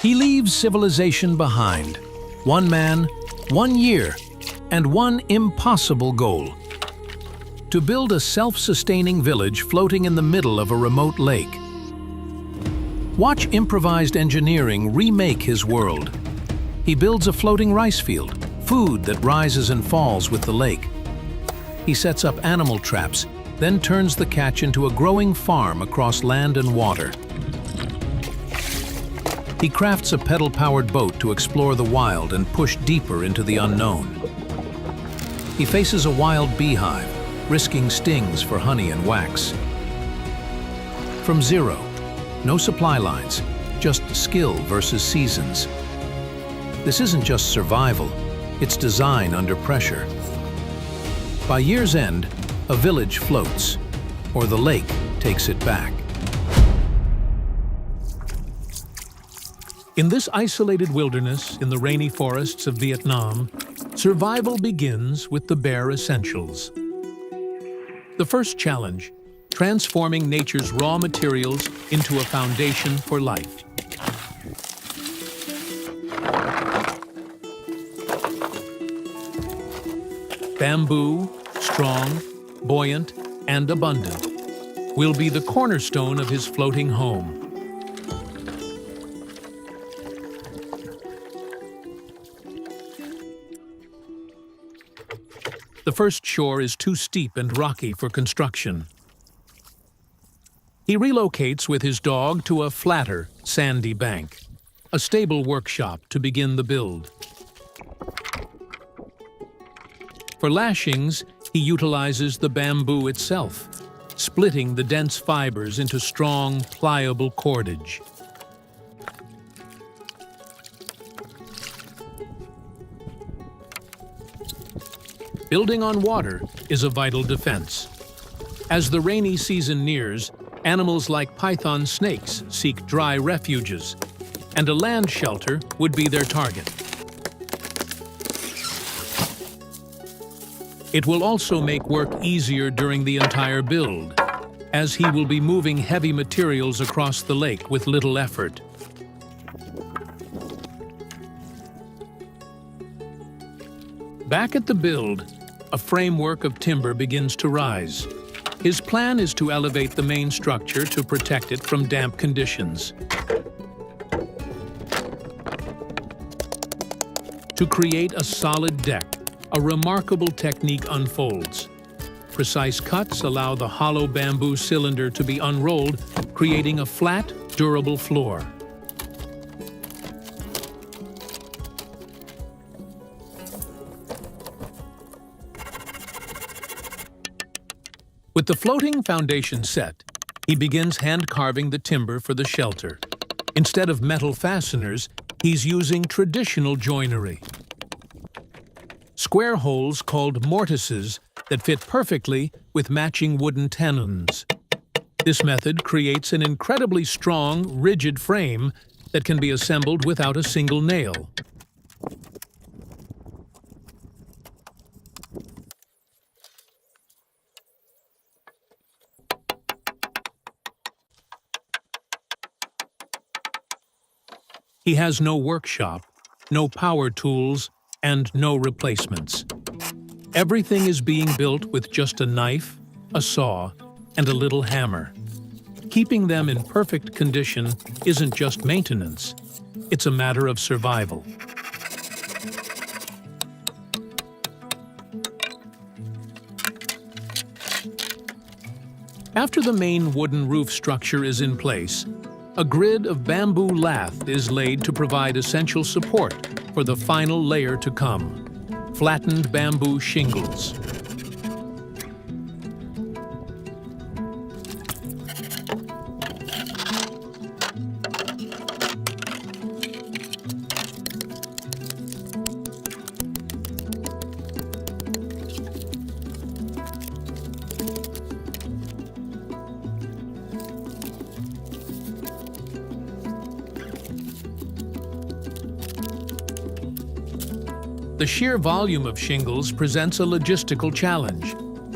He leaves civilization behind. One man, 1 year, and one impossible goal: to build a self-sustaining village floating in the middle of a remote lake. Watch improvised engineering remake his world. He builds a floating rice field, food that rises and falls with the lake. He sets up animal traps, then turns the catch into a growing farm across land and water. He crafts a pedal-powered boat to explore the wild and push deeper into the unknown. He faces a wild beehive, risking stings for honey and wax. From zero, no supply lines, just skill versus seasons. This isn't just survival, it's design under pressure. By year's end, a village floats, or the lake takes it back. In this isolated wilderness in the rainy forests of Vietnam, survival begins with the bare essentials. The first challenge: transforming nature's raw materials into a foundation for life. Bamboo, strong, buoyant, and abundant, will be the cornerstone of his floating home. The first shore is too steep and rocky for construction. He relocates with his dog to a flatter, sandy bank, a stable workshop to begin the build. For lashings, he utilizes the bamboo itself, splitting the dense fibers into strong, pliable cordage. Building on water is a vital defense. As the rainy season nears, animals like python snakes seek dry refuges, and a land shelter would be their target. It will also make work easier during the entire build, as he will be moving heavy materials across the lake with little effort. Back at the build, a framework of timber begins to rise. His plan is to elevate the main structure to protect it from damp conditions. To create a solid deck, a remarkable technique unfolds. Precise cuts allow the hollow bamboo cylinder to be unrolled, creating a flat, durable floor. With the floating foundation set, he begins hand-carving the timber for the shelter. Instead of metal fasteners, he's using traditional joinery. Square holes called mortises that fit perfectly with matching wooden tenons. This method creates an incredibly strong, rigid frame that can be assembled without a single nail. He has no workshop, no power tools, and no replacements. Everything is being built with just a knife, a saw, and a little hammer. Keeping them in perfect condition isn't just maintenance, it's a matter of survival. After the main wooden roof structure is in place, a grid of bamboo lath is laid to provide essential support for the final layer to come: flattened bamboo shingles. The sheer volume of shingles presents a logistical challenge: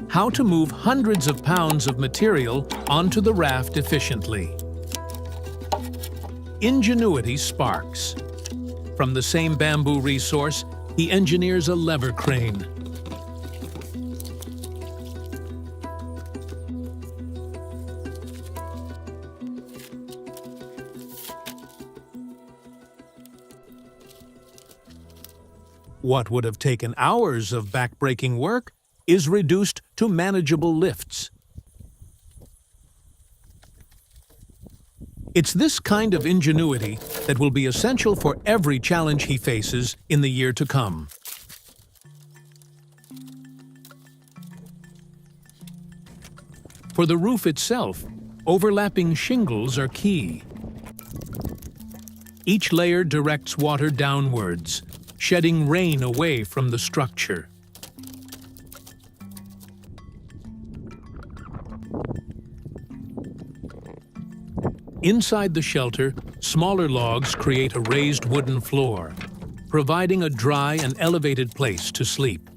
how to move hundreds of pounds of material onto the raft efficiently. ingenuity sparks. From the same bamboo resource, he engineers a lever crane. What would have taken hours of back-breaking work is reduced to manageable lifts. It's this kind of ingenuity that will be essential for every challenge he faces in the year to come. For the roof itself, overlapping shingles are key. Each layer directs water downwards, shedding rain away from the structure. Inside the shelter, smaller logs create a raised wooden floor, providing a dry and elevated place to sleep.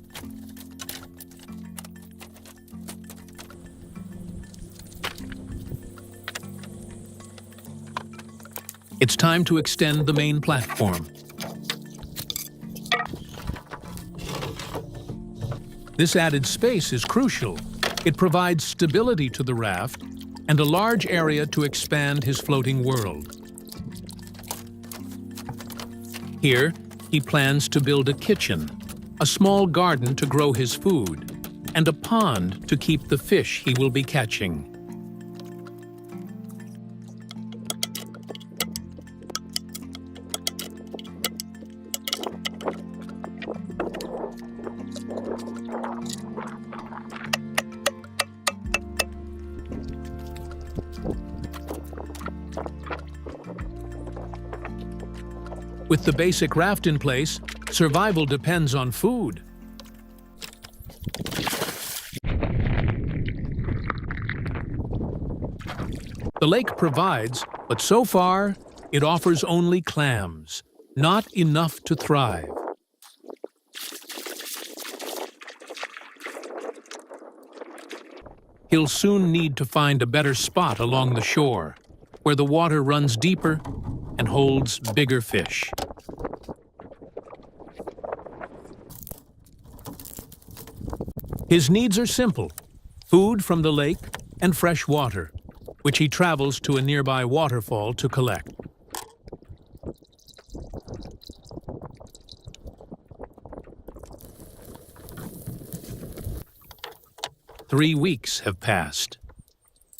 It's time to extend the main platform. This added space is crucial. It provides stability to the raft and a large area to expand his floating world. Here, he plans to build a kitchen, a small garden to grow his food, and a pond to keep the fish he will be catching. With the basic raft in place, survival depends on food. The lake provides, but so far, it offers only clams, not enough to thrive. He'll soon need to find a better spot along the shore, where the water runs deeper and holds bigger fish. His needs are simple: food from the lake and fresh water, which he travels to a nearby waterfall to collect. Three weeks have passed.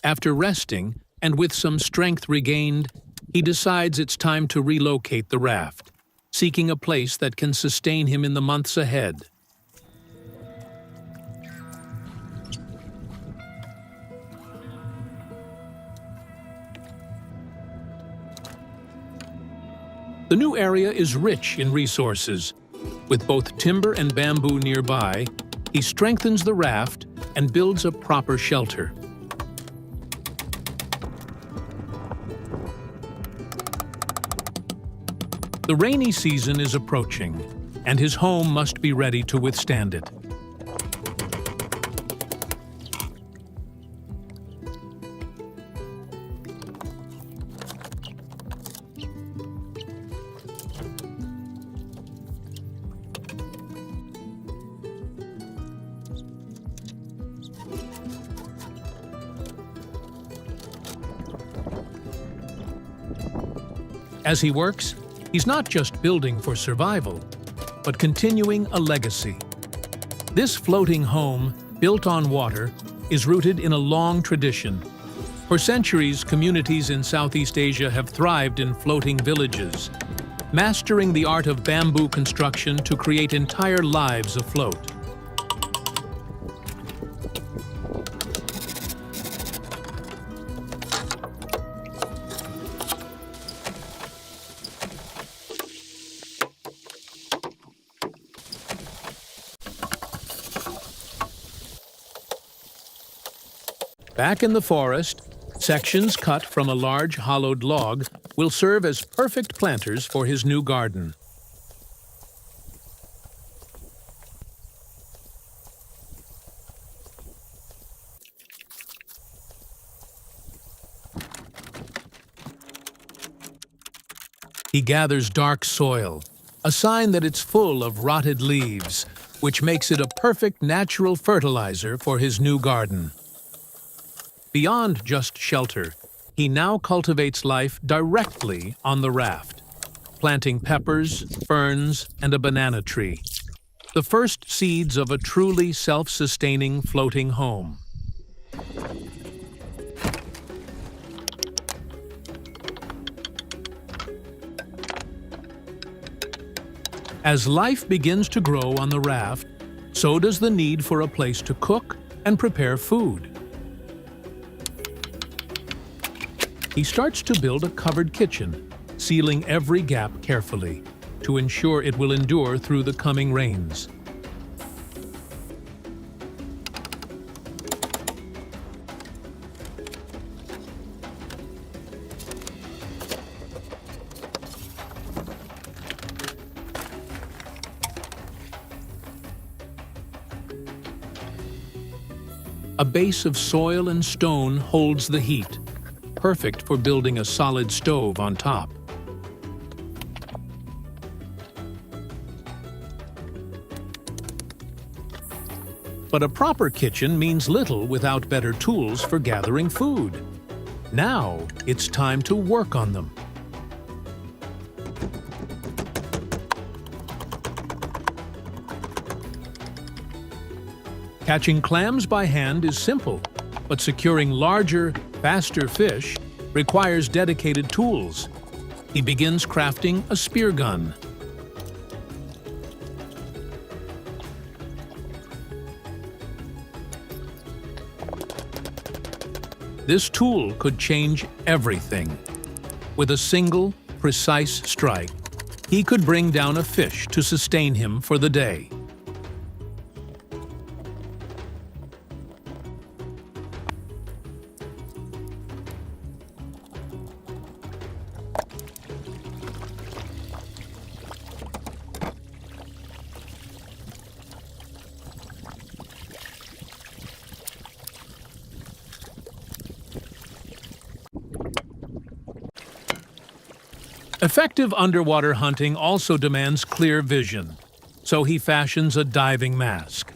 After resting, and with some strength regained, he decides it's time to relocate the raft, seeking a place that can sustain him in the months ahead. The new area is rich in resources. With both timber and bamboo nearby, he strengthens the raft and builds a proper shelter. The rainy season is approaching, and his home must be ready to withstand it. As he works, he's not just building for survival, but continuing a legacy. This floating home, built on water, is rooted in a long tradition. For centuries, communities in Southeast Asia have thrived in floating villages, mastering the art of bamboo construction to create entire lives afloat. Back in the forest, sections cut from a large hollowed log will serve as perfect planters for his new garden. He gathers dark soil, a sign that it's full of rotted leaves, which makes it a perfect natural fertilizer for his new garden. Beyond just shelter, he now cultivates life directly on the raft, planting peppers, ferns, and a banana tree, the first seeds of a truly self-sustaining floating home. As life begins to grow on the raft, so does the need for a place to cook and prepare food. He starts to build a covered kitchen, sealing every gap carefully to ensure it will endure through the coming rains. A base of soil and stone holds the heat, perfect for building a solid stove on top. But a proper kitchen means little without better tools for gathering food. Now it's time to work on them. Catching clams by hand is simple, but securing larger, faster fish requires dedicated tools. He begins crafting a spear gun. This tool could change everything. With a single, precise strike, he could bring down a fish to sustain him for the day. Effective underwater hunting also demands clear vision, so he fashions a diving mask.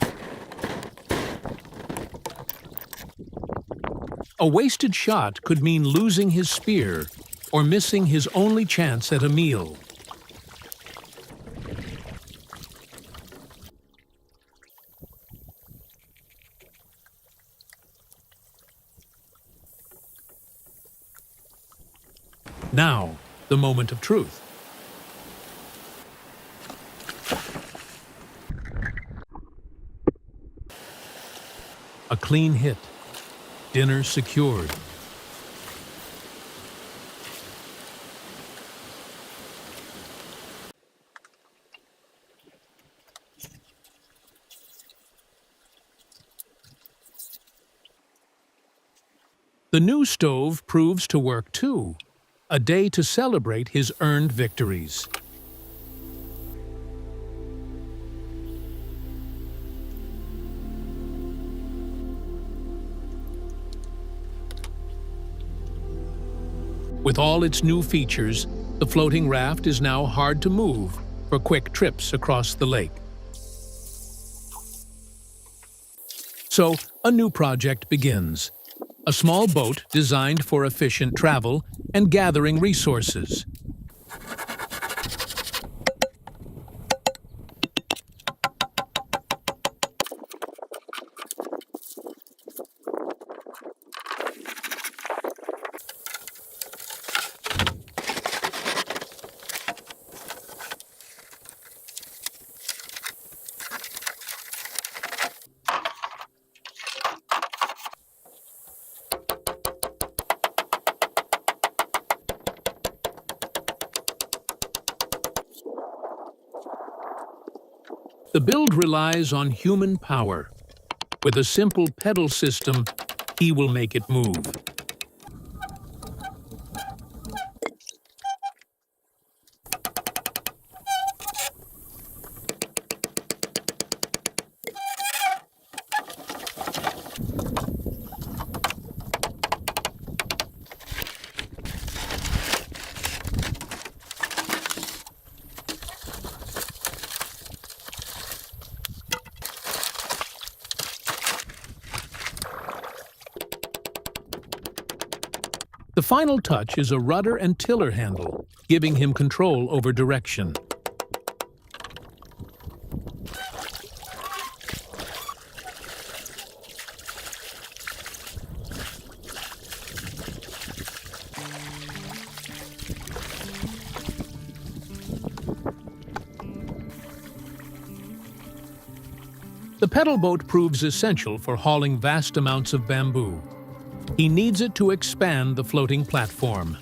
A wasted shot could mean losing his spear or missing his only chance at a meal. Now, the moment of truth. A clean hit. Dinner secured. The new stove proves to work too. A day to celebrate his earned victories. With all its new features, the floating raft is now hard to move for quick trips across the lake. So, a new project begins. A small boat designed for efficient travel and gathering resources. The build relies on human power. With a simple pedal system, he will make it move. The final touch is a rudder and tiller handle, giving him control over direction. The pedal boat proves essential for hauling vast amounts of bamboo. He needs it to expand the floating platform.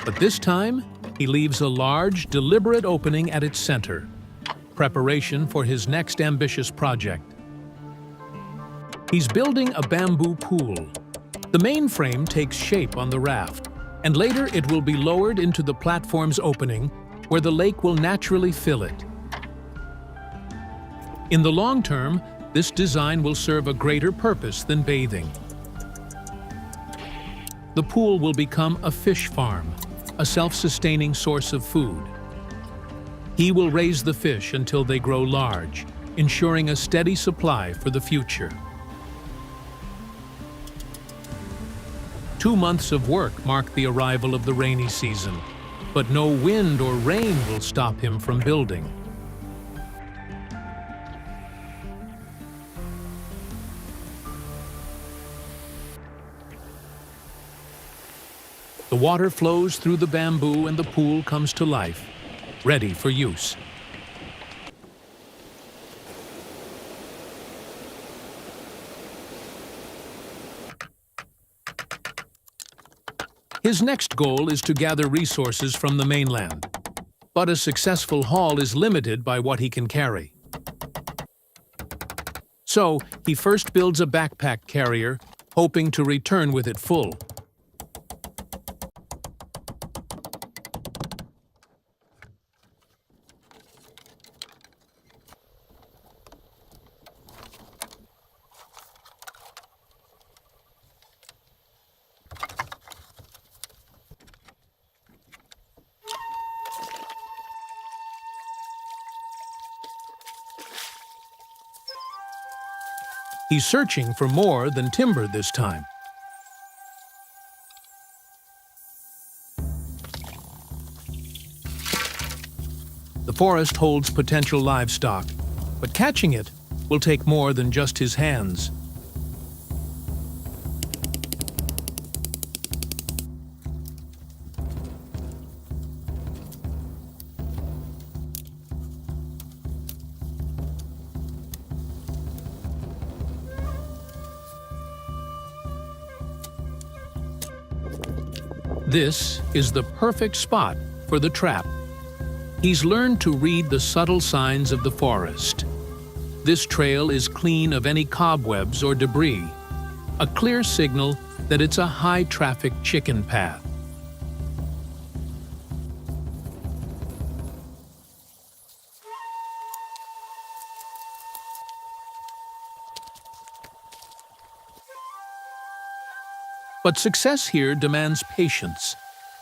But this time, he leaves a large, deliberate opening at its center, preparation for his next ambitious project. He's building a bamboo pool. The main frame takes shape on the raft, and later it will be lowered into the platform's opening, where the lake will naturally fill it. In the long term, this design will serve a greater purpose than bathing. The pool will become a fish farm, a self-sustaining source of food. He will raise the fish until they grow large, ensuring a steady supply for the future. 2 months of work mark the arrival of the rainy season, but no wind or rain will stop him from building. The water flows through the bamboo and the pool comes to life, ready for use. His next goal is to gather resources from the mainland, but a successful haul is limited by what he can carry. So, he first builds a backpack carrier, hoping to return with it full. He's searching for more than timber this time. The forest holds potential livestock, but catching it will take more than just his hands. This is the perfect spot for the trap. He's learned to read the subtle signs of the forest. This trail is clean of any cobwebs or debris, a clear signal that it's a high-traffic chicken path. But success here demands patience,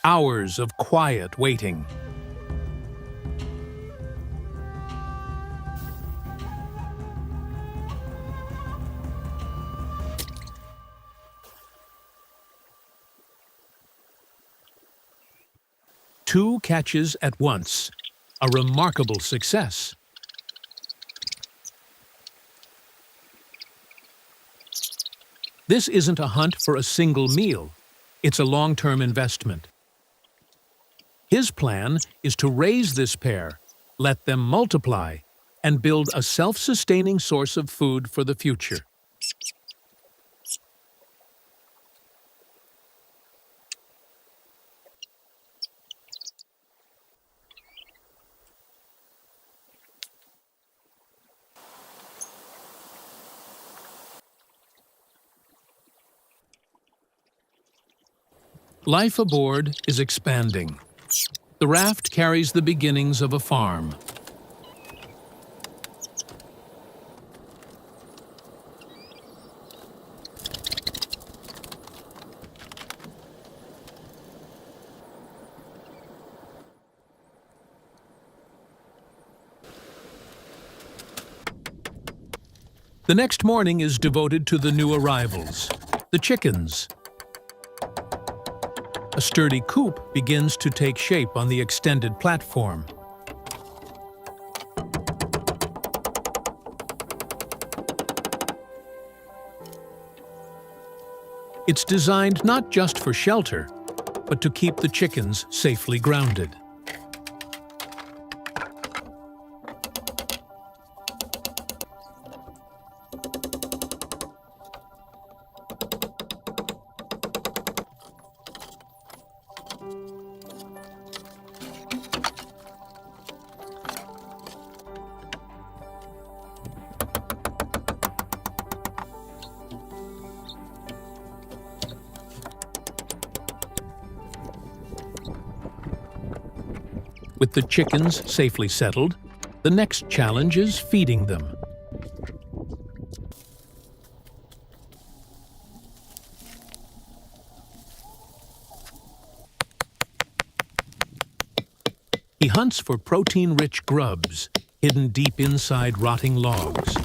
hours of quiet waiting. Two catches at once, a remarkable success. This isn't a hunt for a single meal, it's a long-term investment. His plan is to raise this pair, let them multiply, and build a self-sustaining source of food for the future. Life aboard is expanding. The raft carries the beginnings of a farm. The next morning is devoted to the new arrivals, the chickens. A sturdy coop begins to take shape on the extended platform. It's designed not just for shelter, but to keep the chickens safely grounded. With the chickens safely settled, the next challenge is feeding them. He hunts for protein-rich grubs hidden deep inside rotting logs.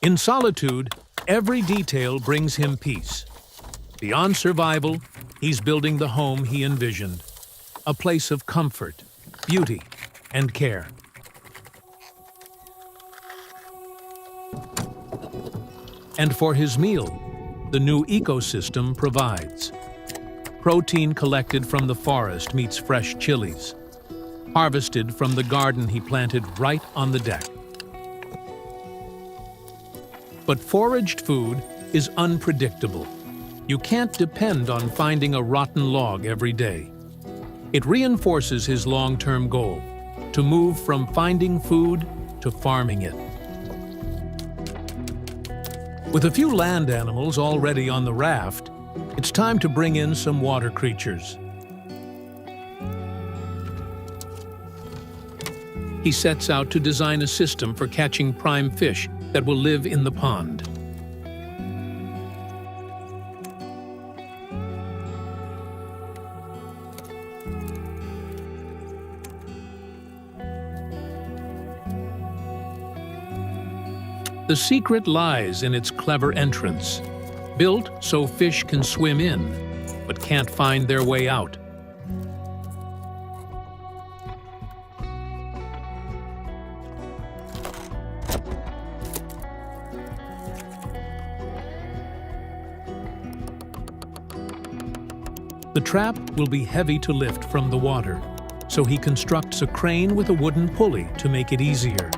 In solitude, every detail brings him peace. Beyond survival, he's building the home he envisioned, a place of comfort, beauty, and care. And for his meal, the new ecosystem provides. Protein collected from the forest meets fresh chilies, harvested from the garden he planted right on the deck. But foraged food is unpredictable. You can't depend on finding a rotten log every day. It reinforces his long-term goal, to move from finding food to farming it. With a few land animals already on the raft, it's time to bring in some water creatures. He sets out to design a system for catching prime fish that will live in the pond. The secret lies in its clever entrance, built so fish can swim in, but can't find their way out. The trap will be heavy to lift from the water, so he constructs a crane with a wooden pulley to make it easier.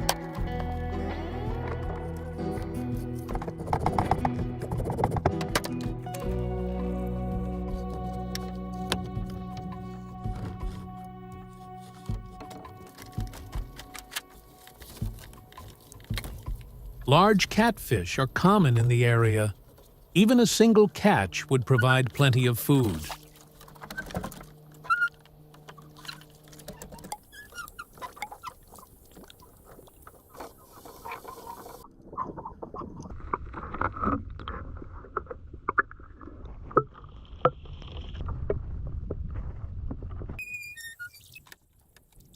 Large catfish are common in the area. Even a single catch would provide plenty of food.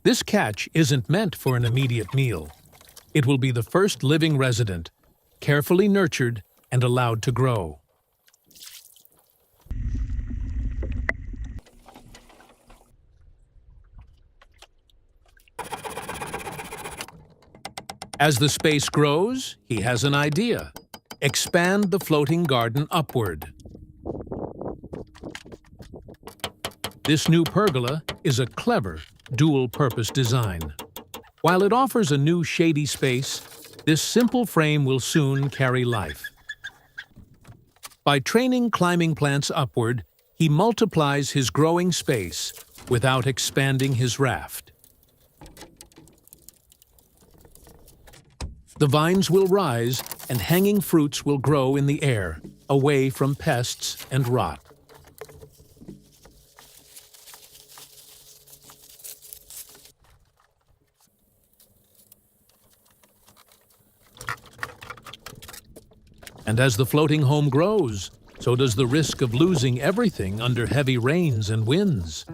This catch isn't meant for an immediate meal. It will be the first living resident, carefully nurtured and allowed to grow. As the space grows, he has an idea. Expand the floating garden upward. This new pergola is a clever, dual-purpose design. While it offers a new shady space, this simple frame will soon carry life. By training climbing plants upward, he multiplies his growing space without expanding his raft. The vines will rise and hanging fruits will grow in the air, away from pests and rot. And as the floating home grows, so does the risk of losing everything under heavy rains and winds.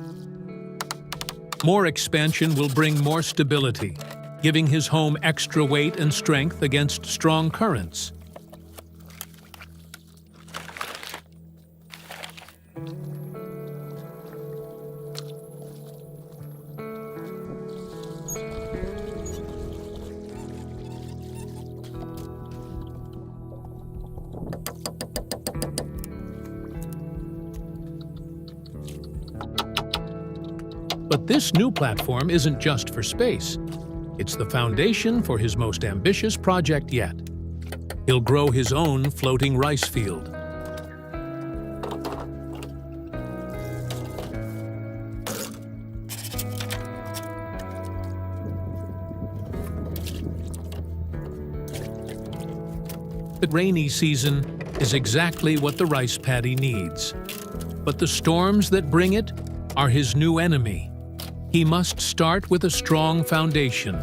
More expansion will bring more stability, giving his home extra weight and strength against strong currents. But this new platform isn't just for space. It's the foundation for his most ambitious project yet. He'll grow his own floating rice field. The rainy season is exactly what the rice paddy needs. But the storms that bring it are his new enemy. He must start with a strong foundation.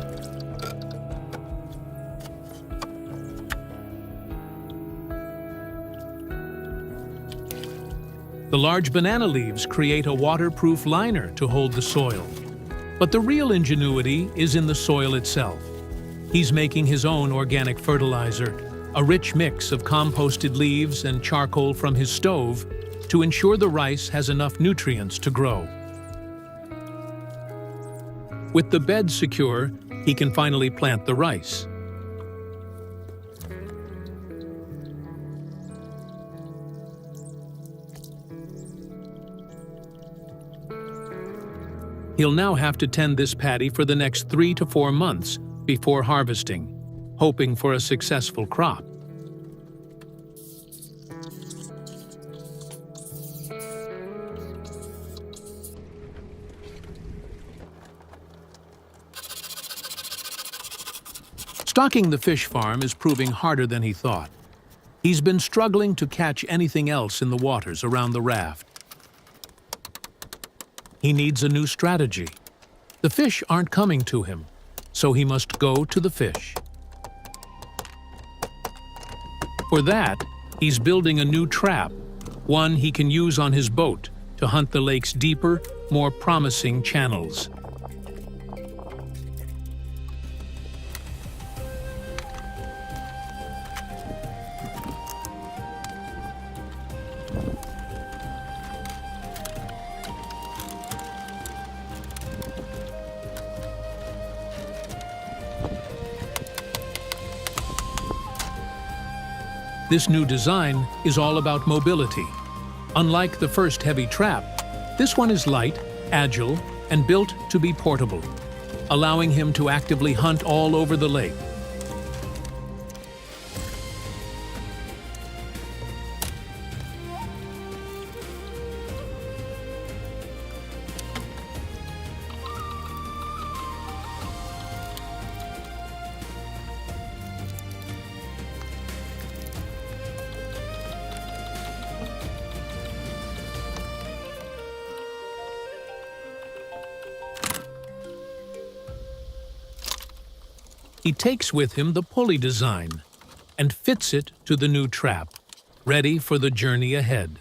The large banana leaves create a waterproof liner to hold the soil. But the real ingenuity is in the soil itself. He's making his own organic fertilizer, a rich mix of composted leaves and charcoal from his stove, to ensure the rice has enough nutrients to grow. With the bed secure, he can finally plant the rice. He'll now have to tend this paddy for the next 3 to 4 months before harvesting, hoping for a successful crop. Stocking the fish farm is proving harder than he thought. He's been struggling to catch anything else in the waters around the raft. He needs a new strategy. The fish aren't coming to him, so he must go to the fish. For that, he's building a new trap, one he can use on his boat to hunt the lake's deeper, more promising channels. This new design is all about mobility. Unlike the first heavy trap, this one is light, agile, and built to be portable, allowing him to actively hunt all over the lake. He takes with him the pulley design and fits it to the new trap, ready for the journey ahead.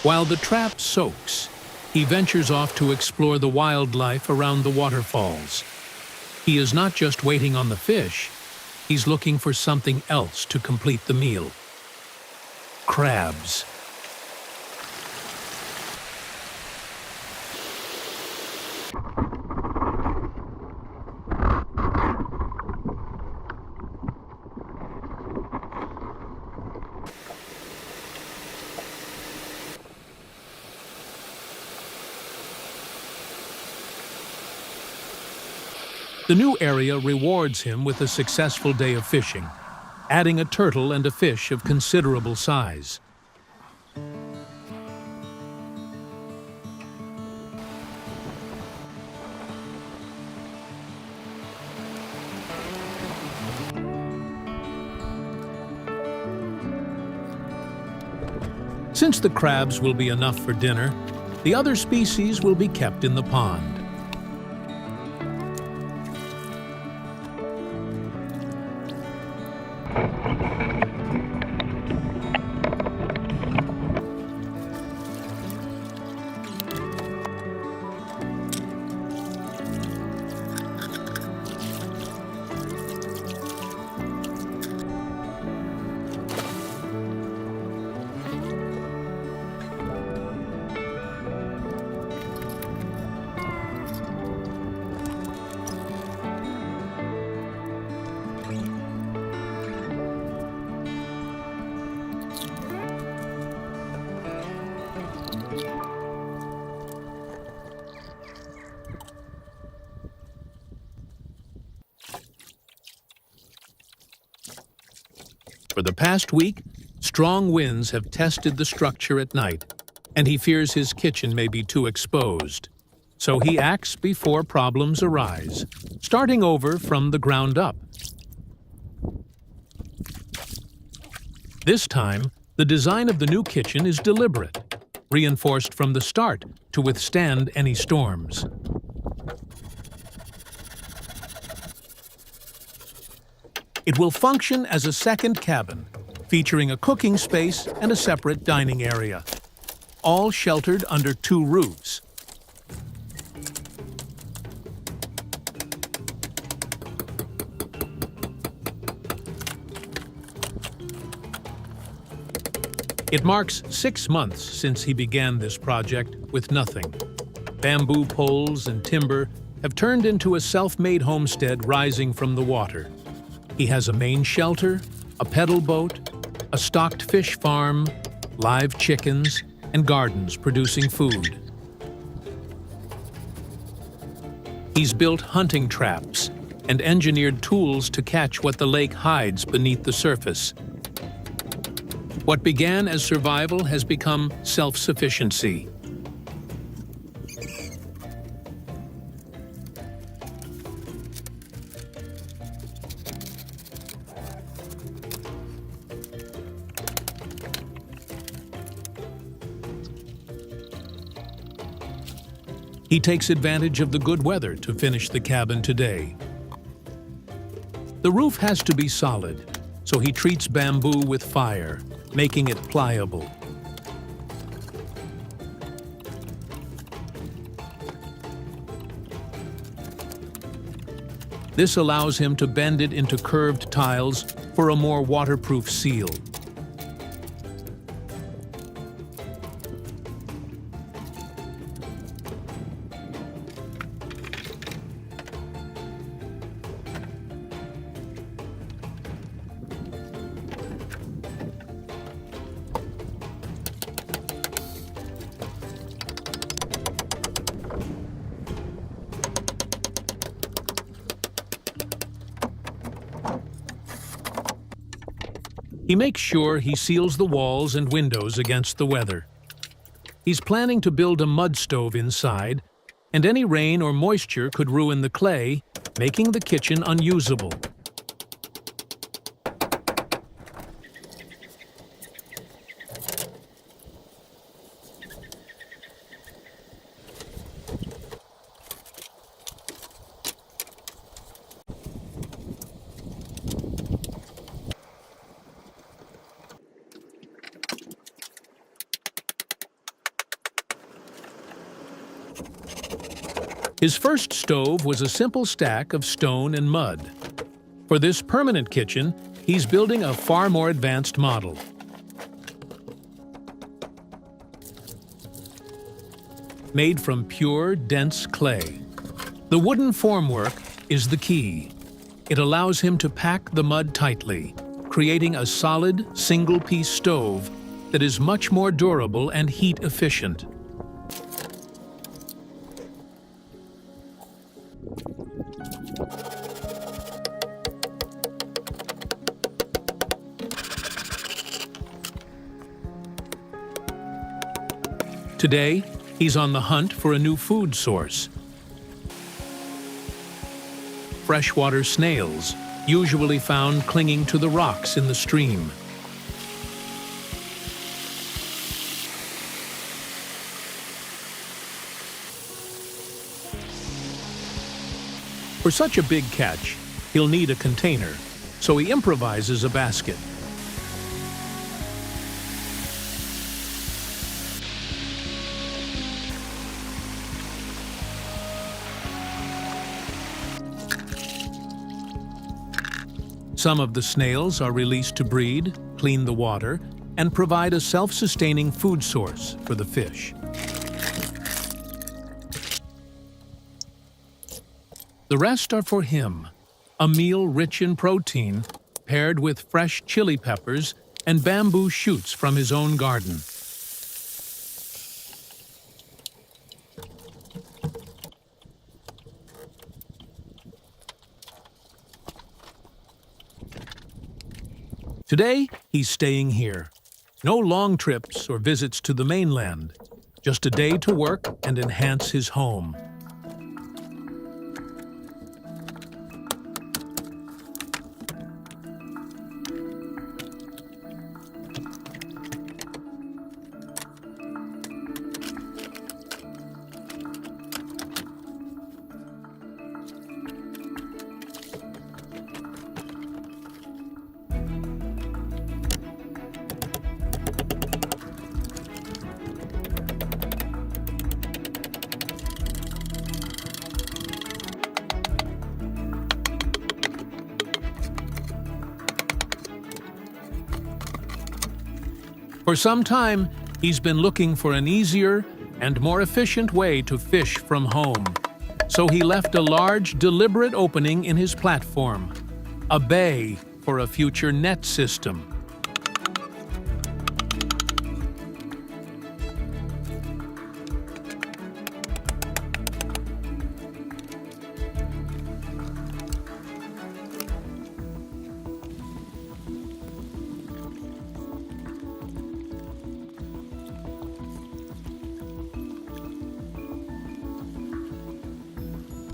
While the trap soaks, he ventures off to explore the wildlife around the waterfalls. He is not just waiting on the fish, he's looking for something else to complete the meal. Crabs. The new area rewards him with a successful day of fishing, adding a turtle and a fish of considerable size. Since the crabs will be enough for dinner, the other species will be kept in the pond. For the past week, strong winds have tested the structure at night, and he fears his kitchen may be too exposed. So he acts before problems arise, starting over from the ground up. This time, the design of the new kitchen is deliberate, reinforced from the start to withstand any storms. It will function as a second cabin, featuring a cooking space and a separate dining area, all sheltered under two roofs. It marks 6 months since he began this project with nothing. Bamboo poles and timber have turned into a self-made homestead rising from the water. He has a main shelter, a pedal boat, a stocked fish farm, live chickens, and gardens producing food. He's built hunting traps and engineered tools to catch what the lake hides beneath the surface. What began as survival has become self-sufficiency. He takes advantage of the good weather to finish the cabin today. The roof has to be solid, so he treats bamboo with fire, making it pliable. This allows him to bend it into curved tiles for a more waterproof seal. He makes sure he seals the walls and windows against the weather. He's planning to build a mud stove inside, and any rain or moisture could ruin the clay, making the kitchen unusable. His first stove was a simple stack of stone and mud. For this permanent kitchen, he's building a far more advanced model. Made from pure, dense clay. The wooden formwork is the key. It allows him to pack the mud tightly, creating a solid, single-piece stove that is much more durable and heat-efficient. Today, he's on the hunt for a new food source. Freshwater snails, usually found clinging to the rocks in the stream. For such a big catch, he'll need a container, so he improvises a basket. Some of the snails are released to breed, clean the water, and provide a self-sustaining food source for the fish. The rest are for him, a meal rich in protein, paired with fresh chili peppers and bamboo shoots from his own garden. Today, he's staying here. No long trips or visits to the mainland, just a day to work and enhance his home. For some time, he's been looking for an easier and more efficient way to fish from home. So he left a large, deliberate opening in his platform, a bay for a future net system.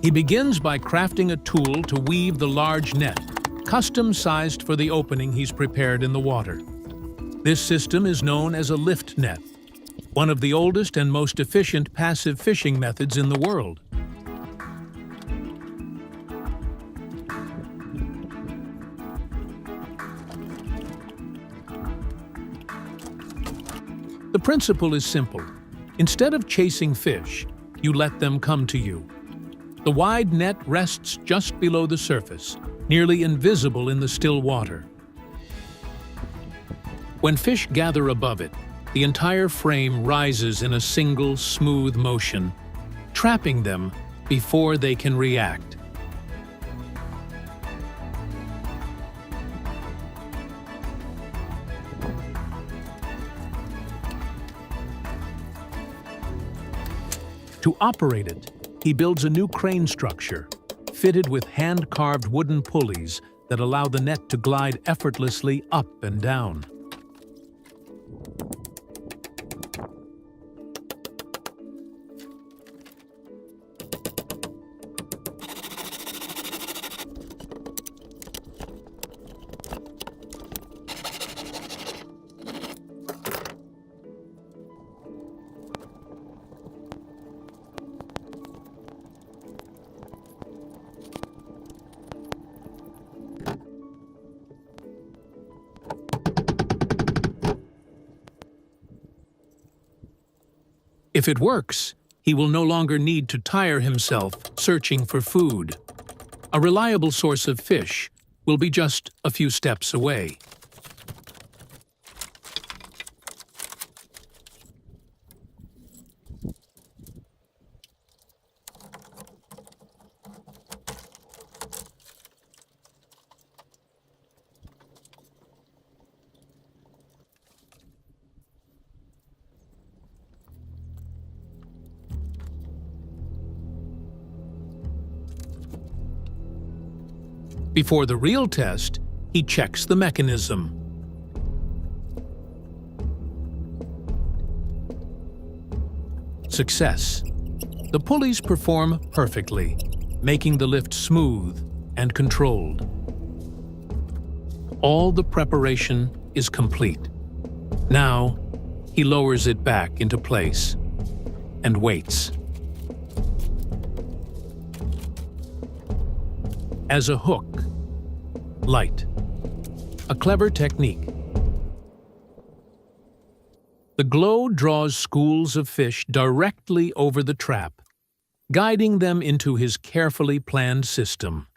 He begins by crafting a tool to weave the large net, custom-sized for the opening he's prepared in the water. This system is known as a lift net, one of the oldest and most efficient passive fishing methods in the world. The principle is simple. Instead of chasing fish, you let them come to you. The wide net rests just below the surface, nearly invisible in the still water. When fish gather above it, the entire frame rises in a single, smooth motion, trapping them before they can react. To operate it, he builds a new crane structure, fitted with hand-carved wooden pulleys that allow the net to glide effortlessly up and down. If it works, He will no longer need to tire himself searching for food. A reliable source of fish will be just a few steps away. Before the real test, he checks the mechanism. Success. The pulleys perform perfectly, making the lift smooth and controlled. All the preparation is complete. Now, he lowers it back into place and waits. As a hook, light. A clever technique. The glow draws schools of fish directly over the trap, guiding them into his carefully planned system.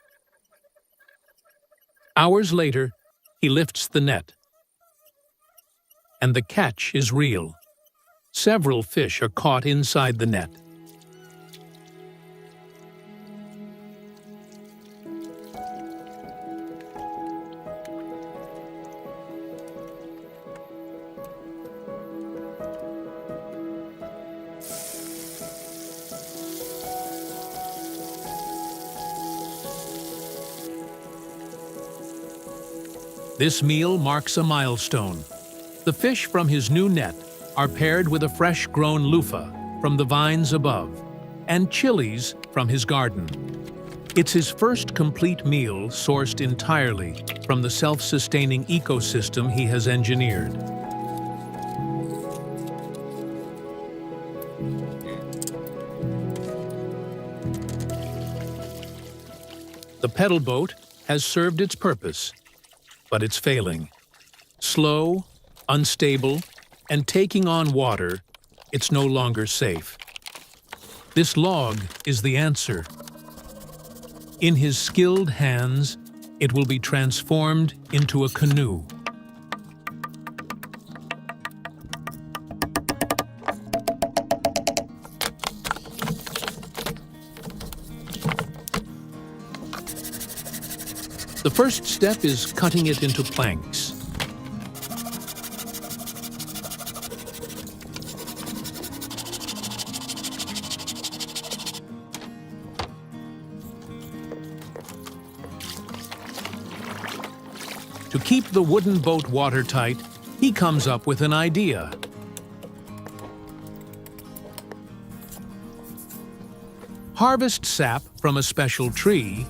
Hours later, he lifts the net. And the catch is real. Several fish are caught inside the net. This meal marks a milestone. The fish from his new net are paired with a fresh-grown loofah from the vines above and chilies from his garden. It's his first complete meal sourced entirely from the self-sustaining ecosystem he has engineered. The pedal boat has served its purpose, but it's failing. Slow, unstable, and taking on water, it's no longer safe. This log is the answer. In his skilled hands, it will be transformed into a canoe. The first step is cutting it into planks. To keep the wooden boat watertight, he comes up with an idea. Harvest sap from a special tree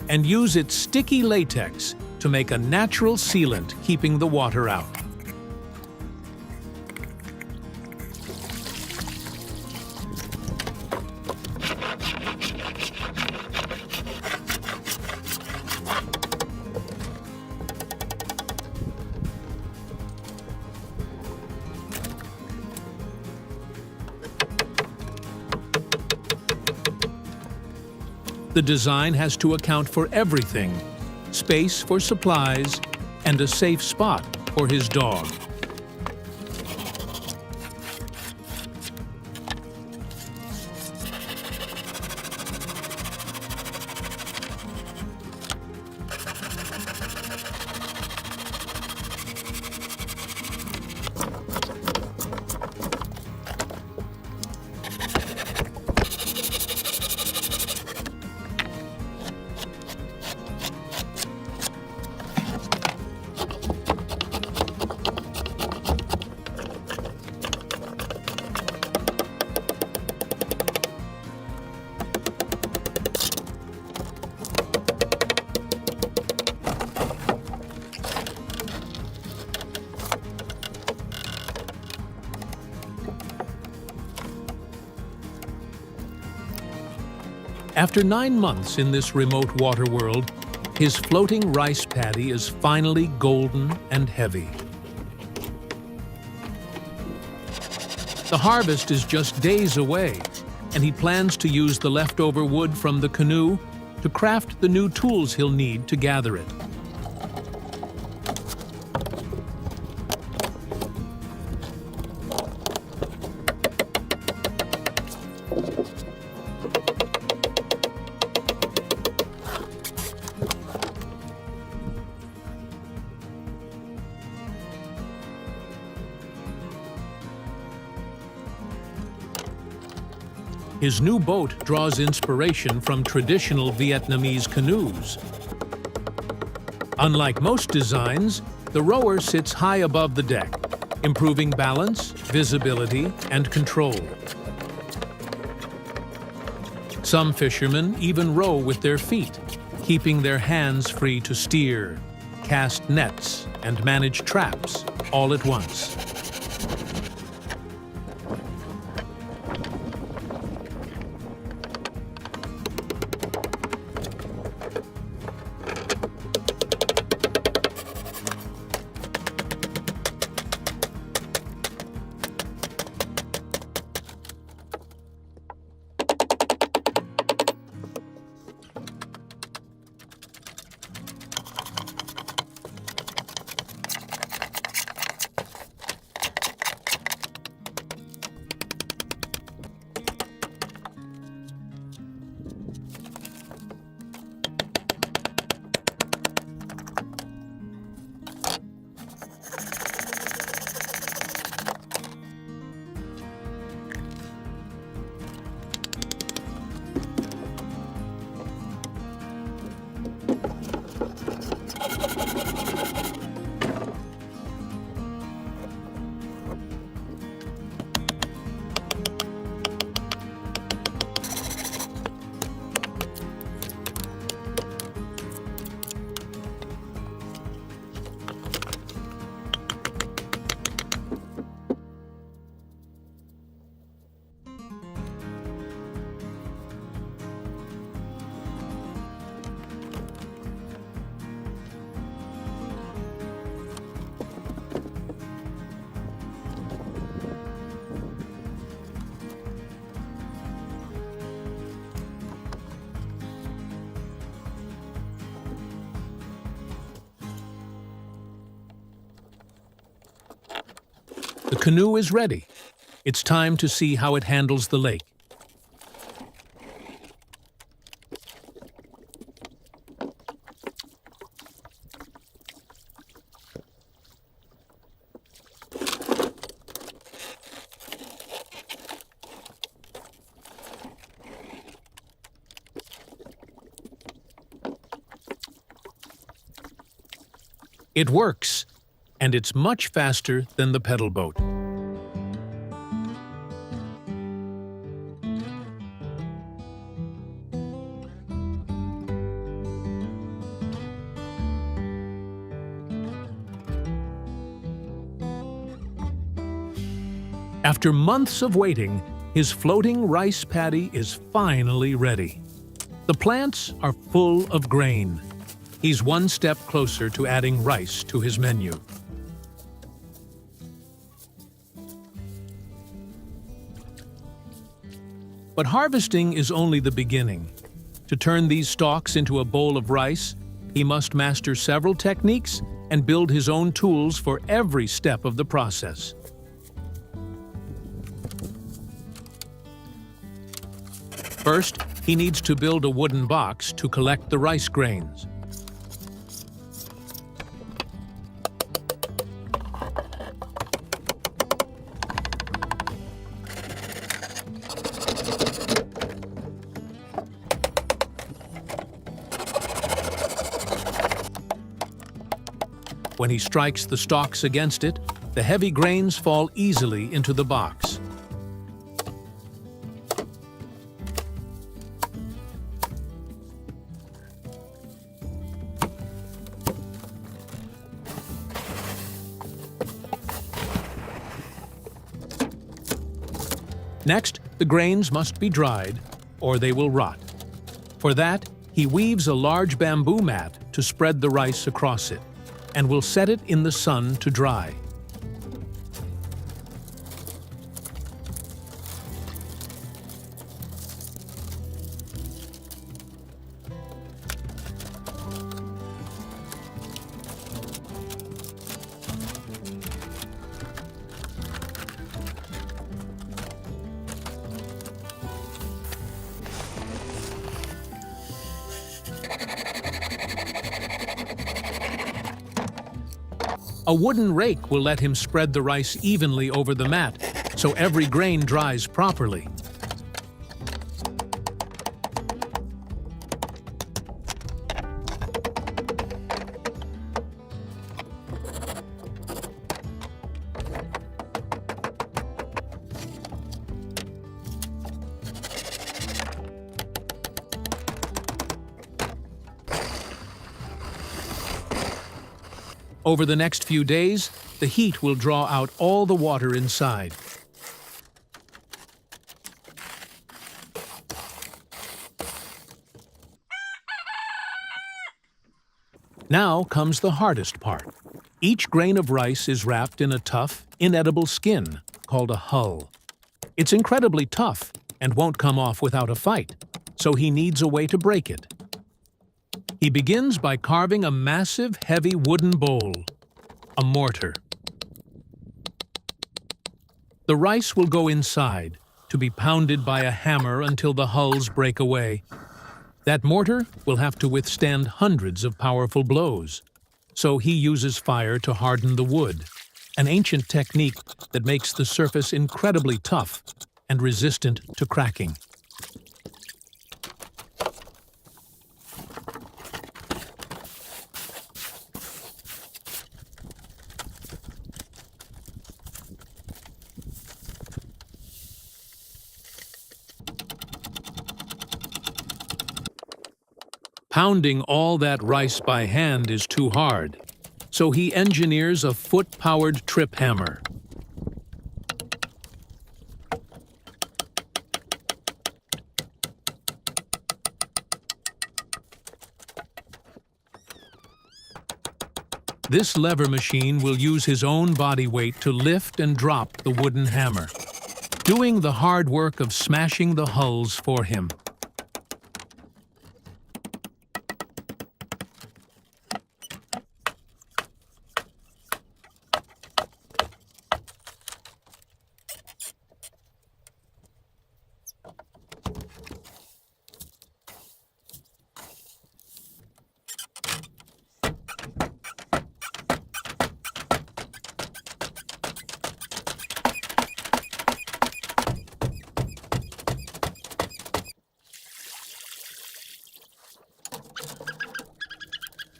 and use its sticky latex to make a natural sealant keeping the water out. The design has to account for everything: space for supplies and a safe spot for his dog. After 9 months in this remote water world, his floating rice paddy is finally golden and heavy. The harvest is just days away, and he plans to use the leftover wood from the canoe to craft the new tools he'll need to gather it. His new boat draws inspiration from traditional Vietnamese canoes. Unlike most designs, the rower sits high above the deck, improving balance, visibility, and control. Some fishermen even row with their feet, keeping their hands free to steer, cast nets, and manage traps all at once. The canoe is ready. It's time to see how it handles the lake. It works, and it's much faster than the pedal boat. After months of waiting, his floating rice paddy is finally ready. The plants are full of grain. He's one step closer to adding rice to his menu. But harvesting is only the beginning. To turn these stalks into a bowl of rice, he must master several techniques and build his own tools for every step of the process. First, he needs to build a wooden box to collect the rice grains. When he strikes the stalks against it, the heavy grains fall easily into the box. Next, the grains must be dried, or they will rot. For that, he weaves a large bamboo mat to spread the rice across it, and will set it in the sun to dry. A wooden rake will let him spread the rice evenly over the mat, so every grain dries properly. Over the next few days, the heat will draw out all the water inside. Now comes the hardest part. Each grain of rice is wrapped in a tough, inedible skin called a hull. It's incredibly tough and won't come off without a fight, so he needs a way to break it. He begins by carving a massive, heavy wooden bowl, a mortar. The rice will go inside, to be pounded by a hammer until the hulls break away. That mortar will have to withstand hundreds of powerful blows, so he uses fire to harden the wood, an ancient technique that makes the surface incredibly tough and resistant to cracking. Pounding all that rice by hand is too hard, so he engineers a foot-powered trip hammer. This lever machine will use his own body weight to lift and drop the wooden hammer, doing the hard work of smashing the hulls for him.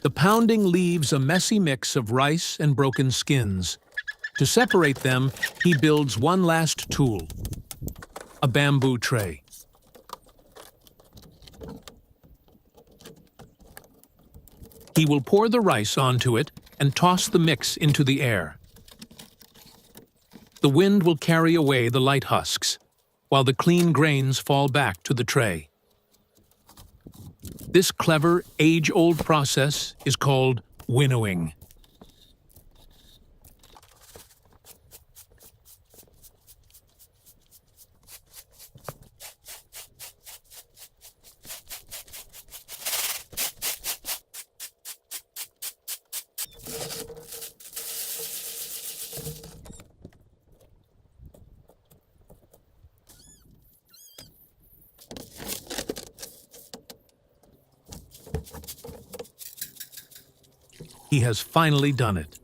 The pounding leaves a messy mix of rice and broken skins. To separate them, he builds one last tool, a bamboo tray. He will pour the rice onto it and toss the mix into the air. The wind will carry away the light husks, while the clean grains fall back to the tray. This clever, age-old process is called winnowing. He has finally done it.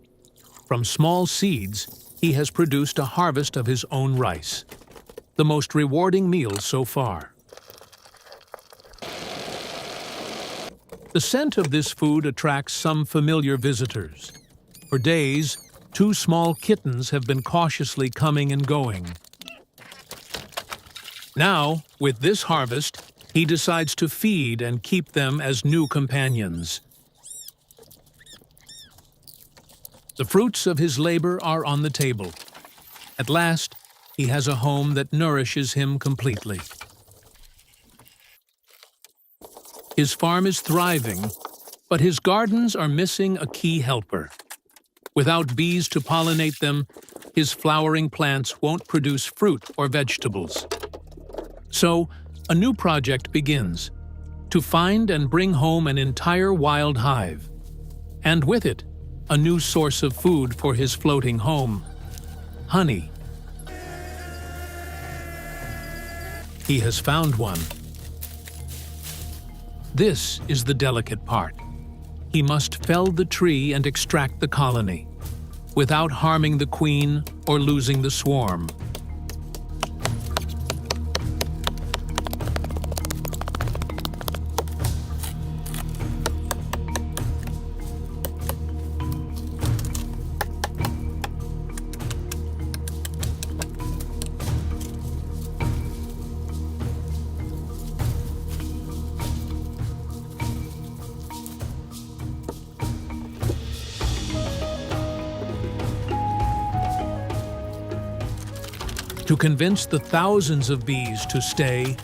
From small seeds, he has produced a harvest of his own rice, the most rewarding meal so far. The scent of this food attracts some familiar visitors. For days, 2 small kittens have been cautiously coming and going. Now, with this harvest, he decides to feed and keep them as new companions. The fruits of his labor are on the table. At last, he has a home that nourishes him completely. His farm is thriving, but his gardens are missing a key helper. Without bees to pollinate them, his flowering plants won't produce fruit or vegetables. So, a new project begins, to find and bring home an entire wild hive, and with it, a new source of food for his floating home, honey. He has found one. This is the delicate part. He must fell the tree and extract the colony. without harming the queen or losing the swarm. To convince the thousands of bees to stay,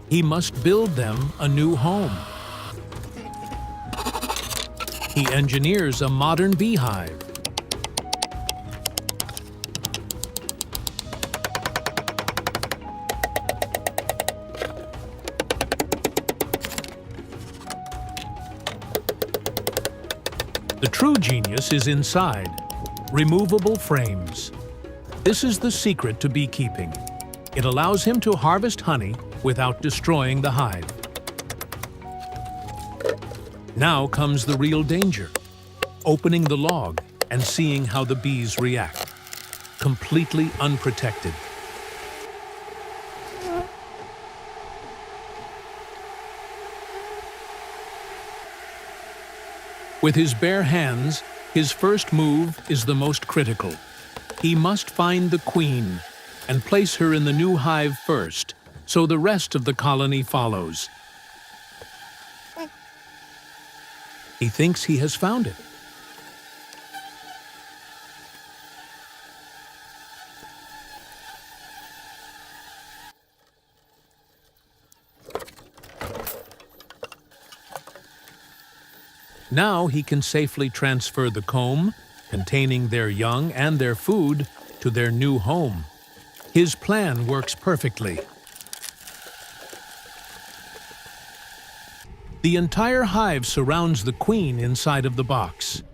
he must build them a new home. He engineers a modern beehive. The true genius is inside, removable frames. This is the secret to beekeeping. It allows him to harvest honey without destroying the hive. Now comes the real danger: opening the log and seeing how the bees react, completely unprotected. With his bare hands, his first move is the most critical. He must find the queen and place her in the new hive first, so the rest of the colony follows. He thinks he has found it. Now he can safely transfer the comb, containing their young and their food, to their new home. His plan works perfectly. The entire hive surrounds the queen inside of the box.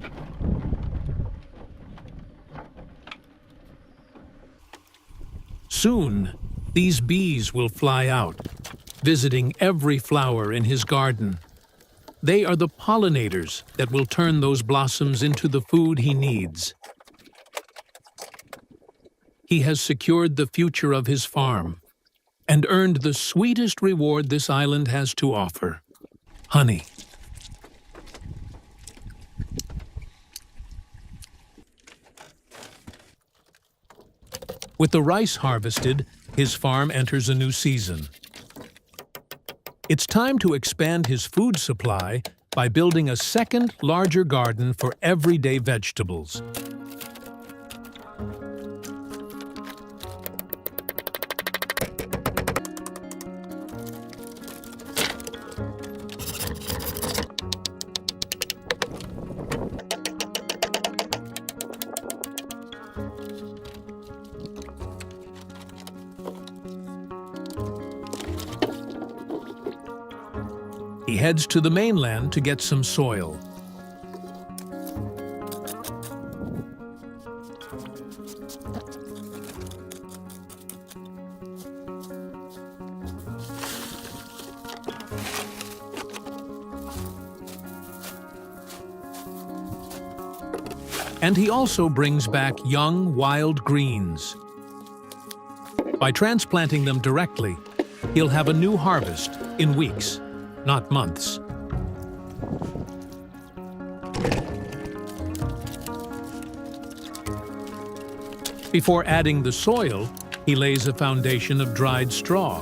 Soon, these bees will fly out, visiting every flower in his garden. They are the pollinators that will turn those blossoms into the food he needs. He has secured the future of his farm and earned the sweetest reward this island has to offer: honey. With the rice harvested, his farm enters a new season. It's time to expand his food supply by building a second, larger garden for everyday vegetables. He heads to the mainland to get some soil. And he also brings back young, wild greens. By transplanting them directly, he'll have a new harvest in weeks, not months. Before adding the soil, he lays a foundation of dried straw.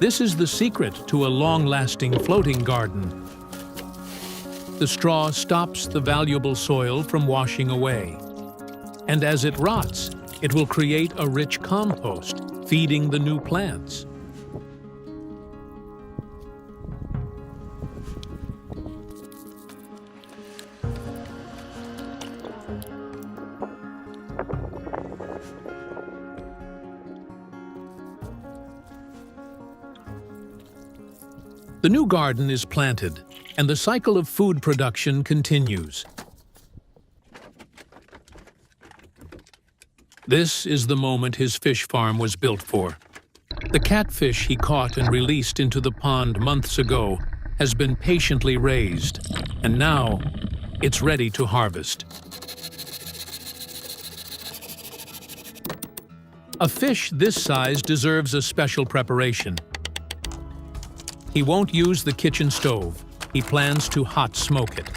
This is the secret to a long-lasting floating garden. The straw stops the valuable soil from washing away. And as it rots, it will create a rich compost, feeding the new plants. The new garden is planted, and the cycle of food production continues. This is the moment his fish farm was built for. The catfish he caught and released into the pond months ago has been patiently raised, and now it's ready to harvest. A fish this size deserves a special preparation. He won't use the kitchen stove. He plans to hot smoke it.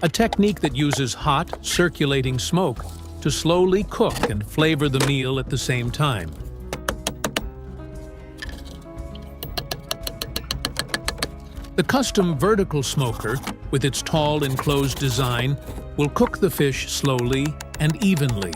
A technique that uses hot, circulating smoke to slowly cook and flavor the meal at the same time. The custom vertical smoker, with its tall enclosed design, will cook the fish slowly and evenly.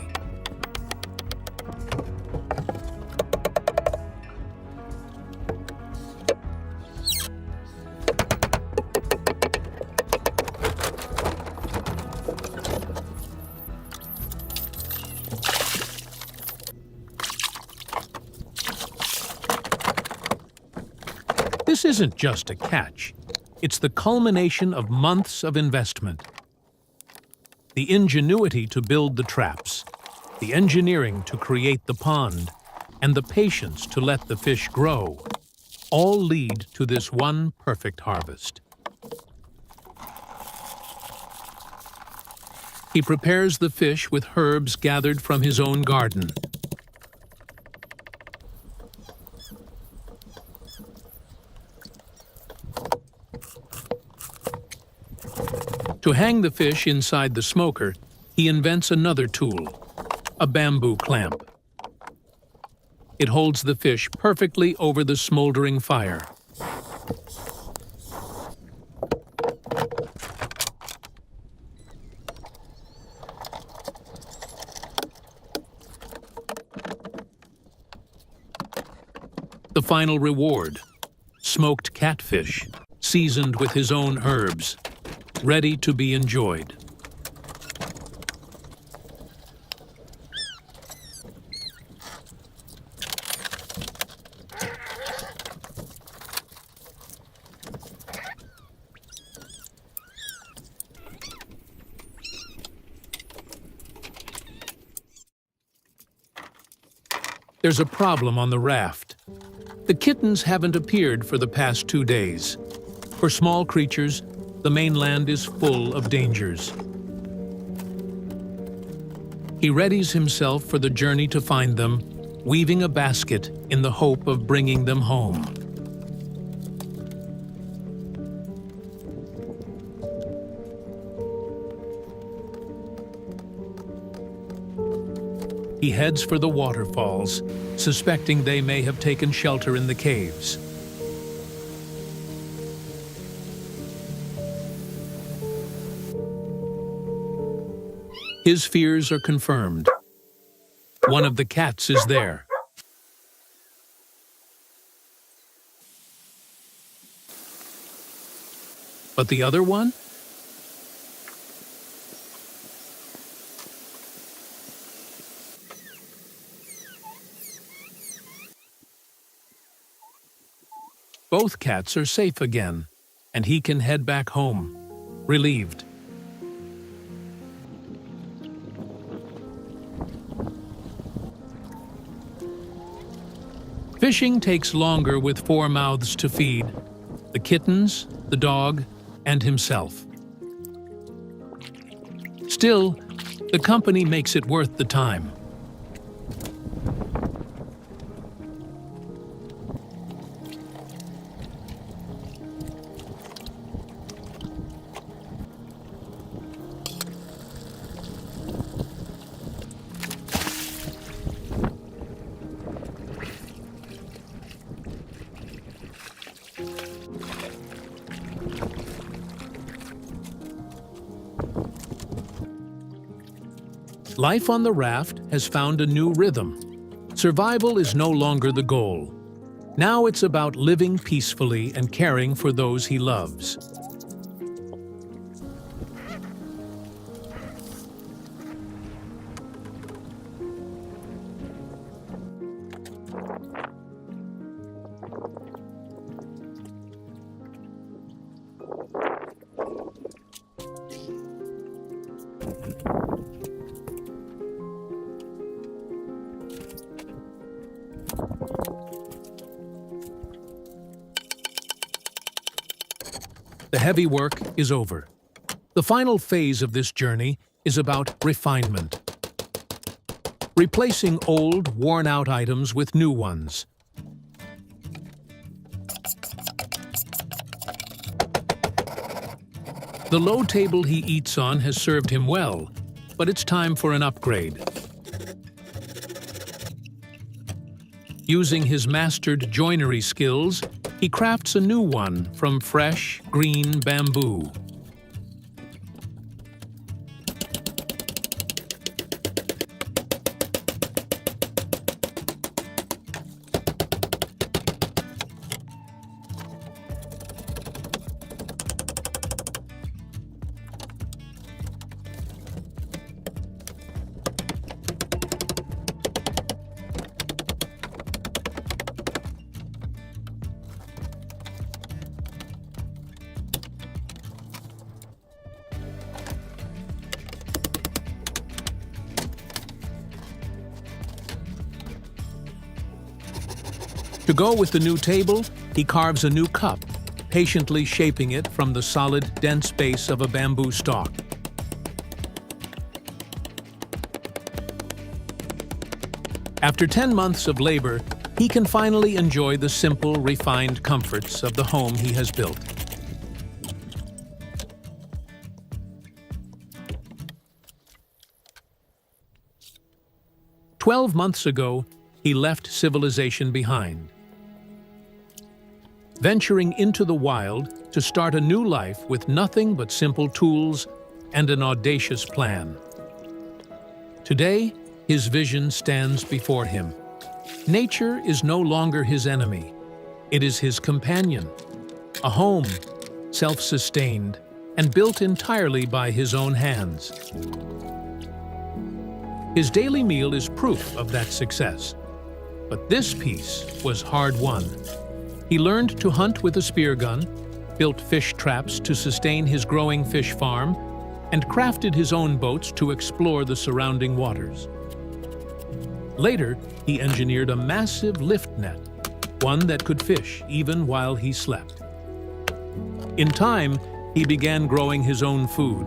This isn't just a catch. It's the culmination of months of investment. The ingenuity to build the traps, the engineering to create the pond, and the patience to let the fish grow, all lead to this one perfect harvest. He prepares the fish with herbs gathered from his own garden. To hang the fish inside the smoker, he invents another tool, a bamboo clamp. It holds the fish perfectly over the smoldering fire. The final reward, smoked catfish, seasoned with his own herbs, ready to be enjoyed. There's a problem on the raft. The kittens haven't appeared for the past 2 days. For small creatures, the mainland is full of dangers. He readies himself for the journey to find them, weaving a basket in the hope of bringing them home. He heads for the waterfalls, suspecting they may have taken shelter in the caves. His fears are confirmed. One of the cats is there. But the other one? Both cats are safe again, and he can head back home, relieved. Fishing takes longer with 4 mouths to feed: the kittens, the dog, and himself. Still, the company makes it worth the time. Life on the raft has found a new rhythm. Survival is no longer the goal. Now it's about living peacefully and caring for those he loves. The heavy work is over. The final phase of this journey is about refinement. replacing old, worn-out items with new ones. The low table he eats on has served him well, but it's time for an upgrade. Using his mastered joinery skills, he crafts a new one from fresh, green bamboo. To go with the new table, he carves a new cup, patiently shaping it from the solid, dense base of a bamboo stalk. After 10 months of labor, he can finally enjoy the simple, refined comforts of the home he has built. "12 months ago, he left civilization behind, venturing into the wild to start a new life with nothing but simple tools and an audacious plan. Today, his vision stands before him. Nature is no longer his enemy. It is his companion. A home, self-sustained, and built entirely by his own hands. His daily meal is proof of that success. But this piece was hard-won. He learned to hunt with a spear gun, built fish traps to sustain his growing fish farm, and crafted his own boats to explore the surrounding waters. Later, he engineered a massive lift net, one that could fish even while he slept. In time, he began growing his own food,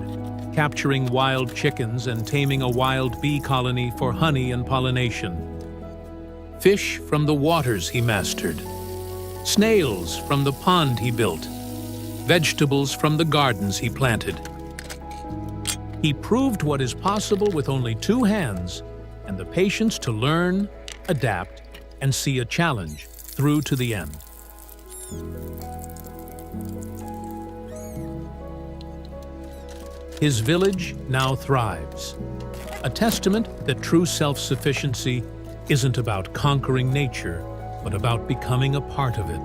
capturing wild chickens and taming a wild bee colony for honey and pollination. Fish from the waters he mastered, snails from the pond he built, vegetables from the gardens he planted. He proved what is possible with only 2 hands and the patience to learn, adapt, and see a challenge through to the end. His village now thrives, a testament that true self-sufficiency isn't about conquering nature, but about becoming a part of it.